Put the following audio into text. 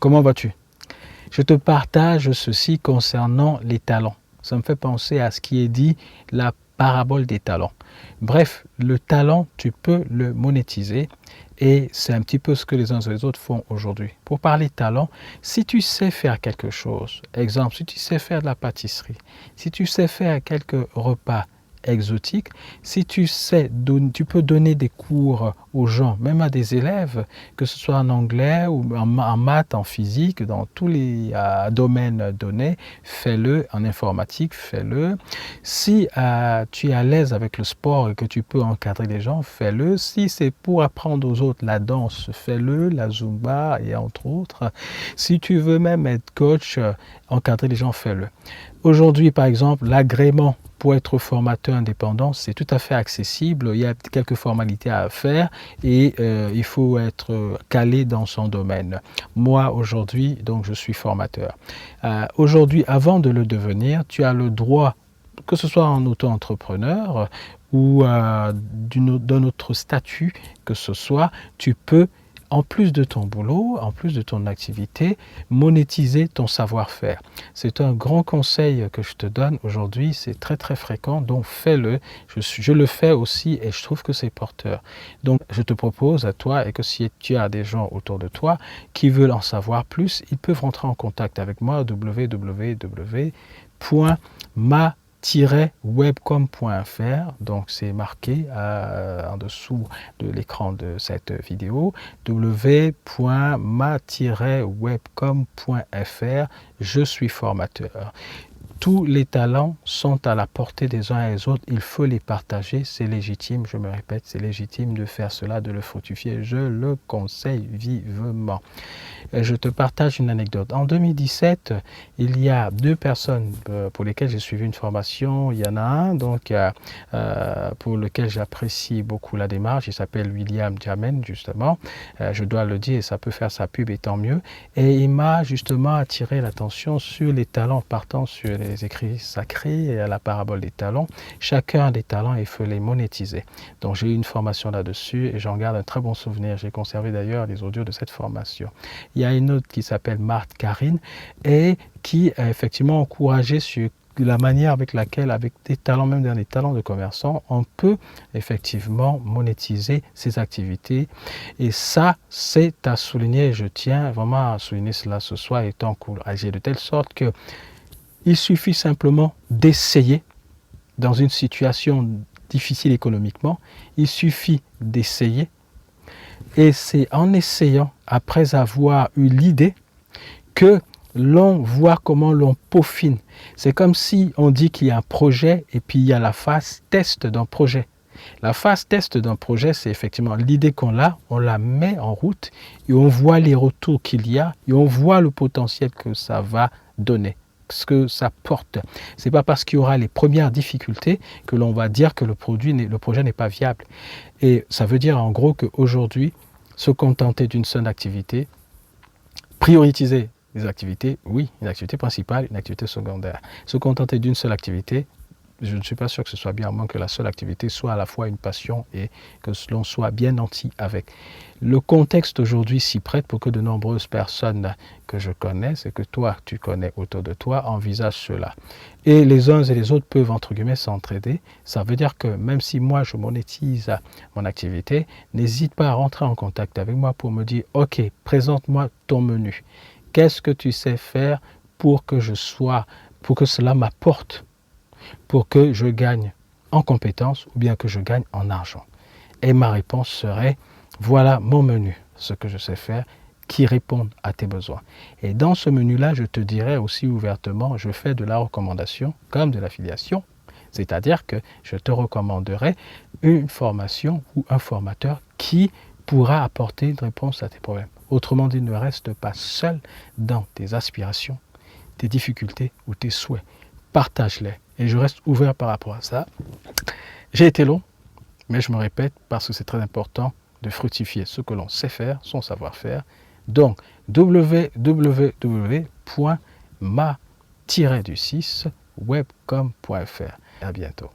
Comment vas-tu? Je te partage ceci concernant les talents. Ça me fait penser à ce qui est dit, la parabole des talents. Bref, le talent, tu peux le monétiser et c'est un petit peu ce que les uns et les autres font aujourd'hui. Pour parler de talent, si tu sais faire quelque chose, exemple, si tu sais faire de la pâtisserie, si tu sais faire quelques repas exotiques, si tu sais, tu peux donner des cours aux gens, même à des élèves, que ce soit en anglais ou en maths, en physique, dans tous les domaines donnés, fais-le, en informatique, fais-le. Si tu es à l'aise avec le sport et que tu peux encadrer les gens, fais-le. Si c'est pour apprendre aux autres la danse, fais-le, la Zumba et entre autres. Si tu veux même être coach, encadrer les gens, fais-le. Aujourd'hui, par exemple, l'agrément pour être formateur indépendant, c'est tout à fait accessible. Il y a quelques formalités à faire et il faut être calé dans son domaine. Moi, aujourd'hui, donc, je suis formateur. Aujourd'hui, avant de le devenir, tu as le droit, que ce soit en auto-entrepreneur ou d'un autre statut que ce soit, tu peux, en plus de ton boulot, en plus de ton activité, monétiser ton savoir-faire. C'est un grand conseil que je te donne aujourd'hui, c'est très très fréquent, donc fais-le. Je le fais aussi et je trouve que c'est porteur. Donc je te propose à toi et que si tu as des gens autour de toi qui veulent en savoir plus, ils peuvent rentrer en contact avec moi www.ma-webcom.fr, donc c'est marqué en dessous de l'écran de cette vidéo, www.ma-webcom.fr. Je suis formateur. Tous les talents sont à la portée des uns et des autres. Il faut les partager. C'est légitime, je me répète, c'est légitime de faire cela, de le fructifier. Je le conseille vivement. Je te partage une anecdote. En 2017, il y a deux personnes pour lesquelles j'ai suivi une formation. Il y en a un donc, pour lequel j'apprécie beaucoup la démarche. Il s'appelle William Jamen, justement. Je dois le dire, ça peut faire sa pub et tant mieux. Et il m'a justement attiré l'attention sur les talents partant sur les écrits sacrés et à la parabole des talents. Chacun des talents, il faut les monétiser. Donc j'ai eu une formation là-dessus et j'en garde un très bon souvenir. J'ai conservé d'ailleurs les audios de cette formation. Il y a une autre qui s'appelle Marthe Karine et qui a effectivement encouragé sur la manière avec laquelle, avec des talents, même dans les talents de commerçant, on peut effectivement monétiser ses activités. Et ça, c'est à souligner. Je tiens vraiment à souligner cela ce soir et t'encourager de telle sorte que il suffit simplement d'essayer dans une situation difficile économiquement. Il suffit d'essayer. Et c'est en essayant, après avoir eu l'idée, que l'on voit comment l'on peaufine. C'est comme si on dit qu'il y a un projet et puis il y a la phase test d'un projet. La phase test d'un projet, c'est effectivement l'idée qu'on a, on la met en route et on voit les retours qu'il y a et on voit le potentiel que ça va donner, ce que ça porte. Ce n'est pas parce qu'il y aura les premières difficultés que l'on va dire que le projet n'est pas viable. Et ça veut dire en gros qu'aujourd'hui, se contenter d'une seule activité, prioriser les activités, oui, une activité principale, une activité secondaire. Se contenter d'une seule activité, je ne suis pas sûr que ce soit bien, à moins que la seule activité soit à la fois une passion et que l'on soit bien nanti avec. Le contexte aujourd'hui s'y prête pour que de nombreuses personnes que je connais, et que toi tu connais autour de toi, envisagent cela. Et les uns et les autres peuvent, entre guillemets, s'entraider. Ça veut dire que même si moi je monétise mon activité, n'hésite pas à rentrer en contact avec moi pour me dire, ok, présente-moi ton menu. Qu'est-ce que tu sais faire pour que cela m'apporte, pour que je gagne en compétences ou bien que je gagne en argent? Et ma réponse serait, voilà mon menu, ce que je sais faire, qui répond à tes besoins. Et dans ce menu-là, je te dirais aussi ouvertement, je fais de la recommandation comme de l'affiliation, c'est-à-dire que je te recommanderai une formation ou un formateur qui pourra apporter une réponse à tes problèmes. Autrement dit, ne reste pas seul dans tes aspirations, tes difficultés ou tes souhaits. Partage-les. Et je reste ouvert par rapport à ça. J'ai été long, mais je me répète parce que c'est très important de fructifier ce que l'on sait faire, son savoir-faire. Donc, www.ma-webcom.fr. À bientôt.